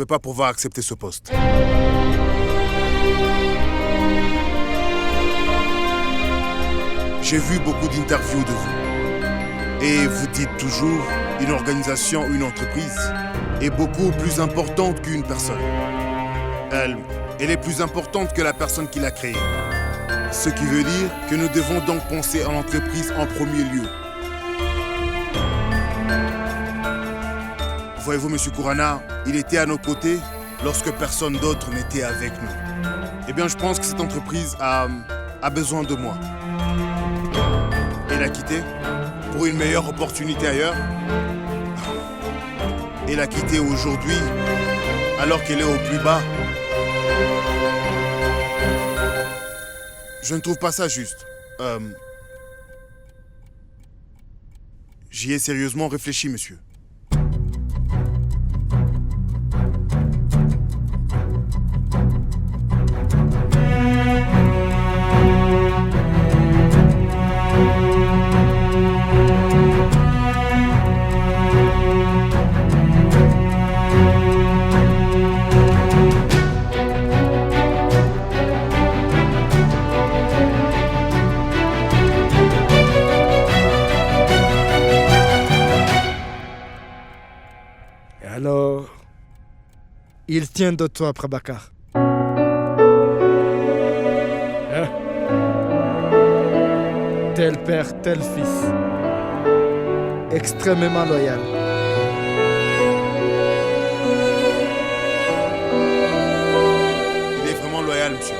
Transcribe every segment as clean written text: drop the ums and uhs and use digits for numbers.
Je ne vais pas pouvoir accepter ce poste. J'ai vu beaucoup d'interviews de vous. Et vous dites toujours, une organisation, une entreprise est beaucoup plus importante qu'une personne. Elle est plus importante que la personne qui l'a créée. Ce qui veut dire que nous devons donc penser à l'entreprise en premier lieu. Voyez-vous, M. Kourana, il était à nos côtés lorsque personne d'autre n'était avec nous. Eh bien, je pense que cette entreprise a besoin de moi. Et l'a quitté pour une meilleure opportunité ailleurs. Et l'a quitté aujourd'hui, alors qu'elle est au plus bas. Je ne trouve pas ça juste. J'y ai sérieusement réfléchi, monsieur. Alors, il tient de toi, Prabhakar. Hein? Tel père, tel fils. Extrêmement loyal. Il est vraiment loyal, monsieur.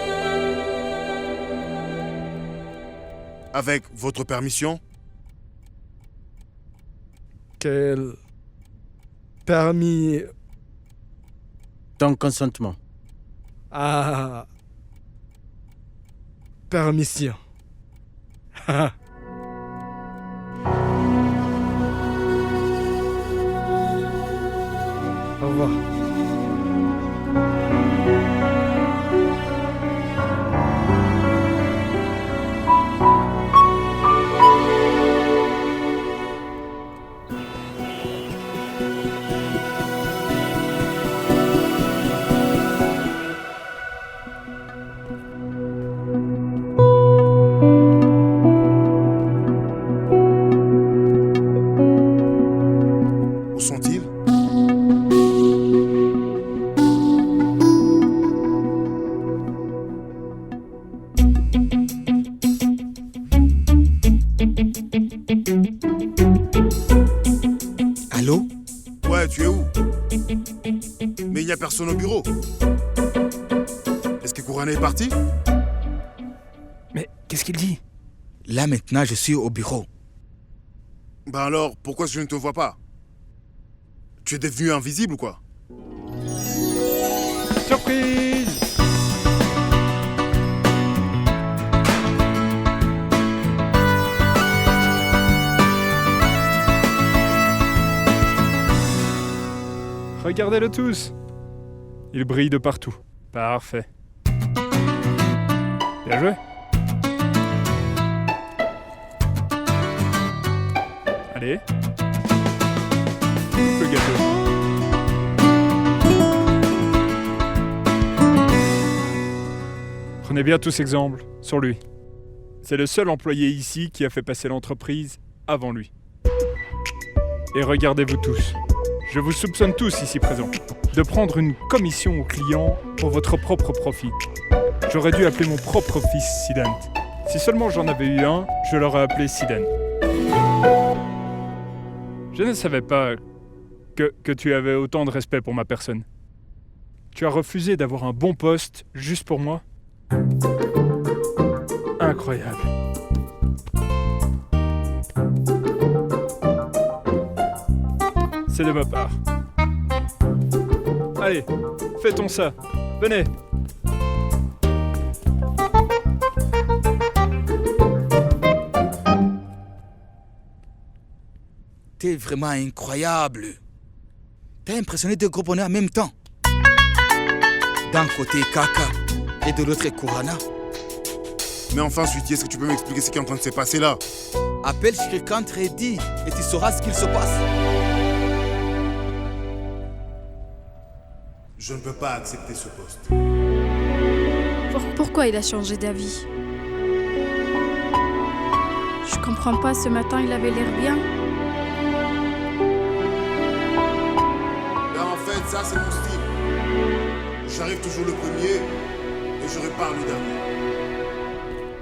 Avec votre permission? Quel permis... Ton consentement. Ah... Permission. Au revoir. Où sont-ils? Allô? Ouais, tu es où? Mais il n'y a personne au bureau. Est-ce que Kourana est parti? Mais qu'est-ce qu'il dit? Là maintenant, je suis au bureau. Ben alors, pourquoi je ne te vois pas? Tu es devenu invisible ou quoi? Surprise! Regardez-le tous. Il brille de partout. Parfait. Bien joué. Allez. Le gâteau. Prenez bien tous exemple sur lui. C'est le seul employé ici qui a fait passer l'entreprise avant lui. Et regardez-vous tous. Je vous soupçonne tous ici présents de prendre une commission aux clients pour votre propre profit. J'aurais dû appeler mon propre fils Siddhant. Si seulement j'en avais eu un, je l'aurais appelé Siddhant. Je ne savais pas que tu avais autant de respect pour ma personne. Tu as refusé d'avoir un bon poste juste pour moi? Incroyable. C'est de ma part. Allez, fêtons ça. Venez. T'es vraiment incroyable. T'as impressionné deux gros bonheurs en même temps. D'un côté Kaka et de l'autre Kourana. Mais enfin, Sweetie, est-ce que tu peux m'expliquer ce qui est en train de se passer là? Appelle Shrikant Reddy et tu sauras ce qu'il se passe. Je ne peux pas accepter ce poste. Pourquoi il a changé d'avis? Je comprends pas, ce matin il avait l'air bien. Ben en fait, ça c'est mon style. J'arrive toujours le premier et je répare le dernier.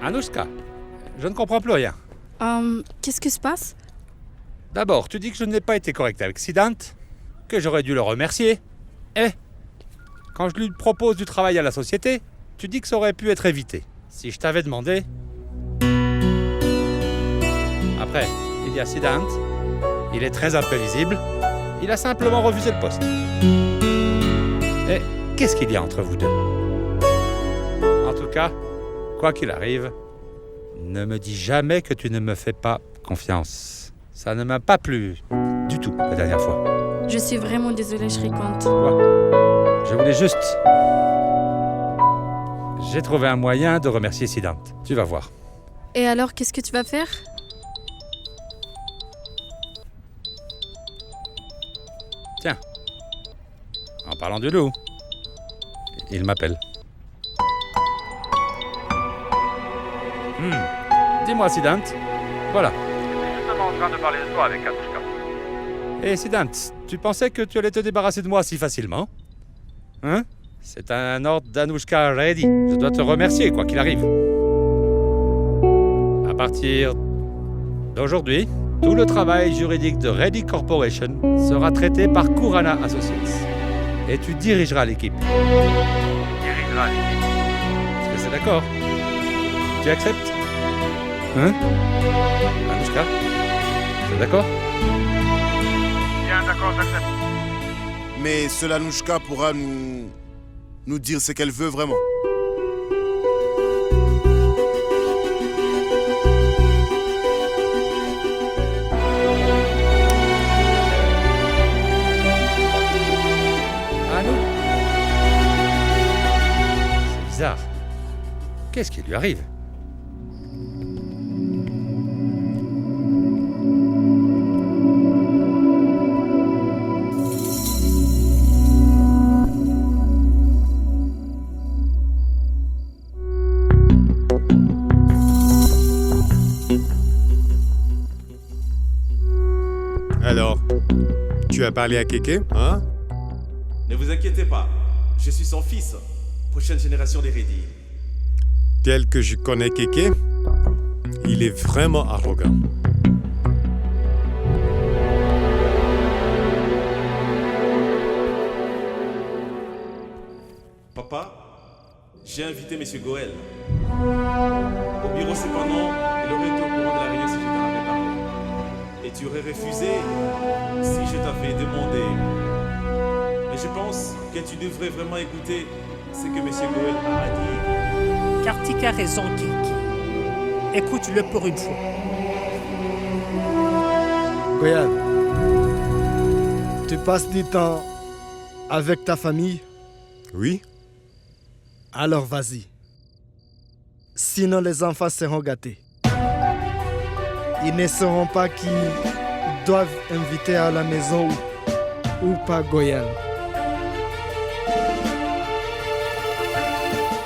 Anouchka, je ne comprends plus rien. Qu'est-ce qui se passe? D'abord, tu dis que je n'ai pas été correct avec Siddhant, que j'aurais dû le remercier. Et quand je lui propose du travail à la société, tu dis que ça aurait pu être évité. Si je t'avais demandé... Après, il y a Siddhant. Il est très imprévisible. Il a simplement refusé le poste. Et qu'est-ce qu'il y a entre vous deux? En tout cas, quoi qu'il arrive, ne me dis jamais que tu ne me fais pas confiance. Ça ne m'a pas plu du tout la dernière fois. Je suis vraiment désolée, Shrikant. Quoi? Je voulais juste... J'ai trouvé un moyen de remercier Siddhant. Tu vas voir. Et alors, qu'est-ce que tu vas faire? Tiens, en parlant du loup, il m'appelle. Dis-moi, Siddhant. Voilà. J'étais justement en train de parler de toi avec Anouchka. Et Siddhant, tu pensais que tu allais te débarrasser de moi si facilement? Hein? C'est un ordre d'Anouchka Reddy. Je dois te remercier, quoi qu'il arrive. À partir d'aujourd'hui, tout le travail juridique de Reddy Corporation sera traité par Kurana Associates. Et tu dirigeras l'équipe. Est-ce que c'est d'accord? Tu acceptes? Hein? Anouchka? C'est d'accord? Bien, d'accord, j'accepte. Mais seule Anouchka pourra nous dire ce qu'elle veut vraiment. Anou? C'est bizarre. Qu'est-ce qui lui arrive? Alors, tu as parlé à Keke, hein? Ne vous inquiétez pas, je suis son fils, prochaine génération des Reddy. Tel que je connais Keke, il est vraiment arrogant. Papa, j'ai invité M. Goël. Au bureau cependant, il aurait été au courant de la réunion si je t'en avais parlé. Et tu aurais refusé si je t'avais demandé. Mais je pense que tu devrais vraiment écouter ce que M. Goël a à dire. Kartik a raison, Kiki. Écoute-le pour une fois. Goyal, tu passes du temps avec ta famille? Oui? Alors vas-y. Sinon les enfants seront gâtés. Ils ne sauront pas qui doivent inviter à la maison ou pas Goyal.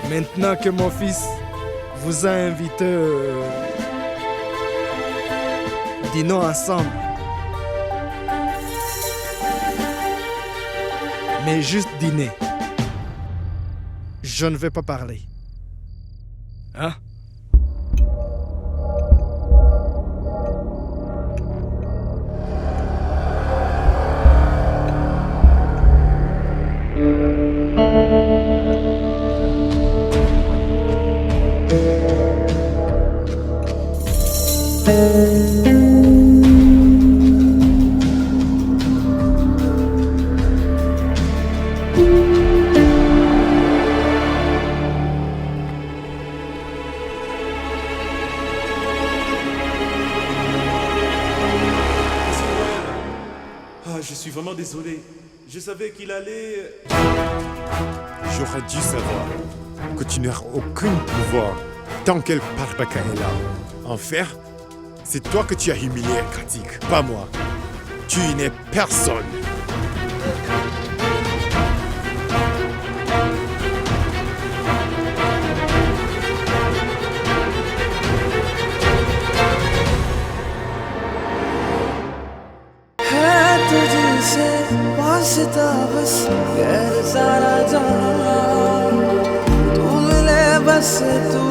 Maintenant que mon fils vous a invité, dînons ensemble. Mais juste dîner. Je ne vais pas parler. Hein? Je suis vraiment désolé. Je savais qu'il allait... J'aurais dû savoir que tu n'auras aucun pouvoir tant qu'elle Parbaka est là. En fait, c'est toi que tu as humilié Kartik, pas moi. Tu n'es personne. वास्ता बस गैर सारा जहां तू मिले बस तू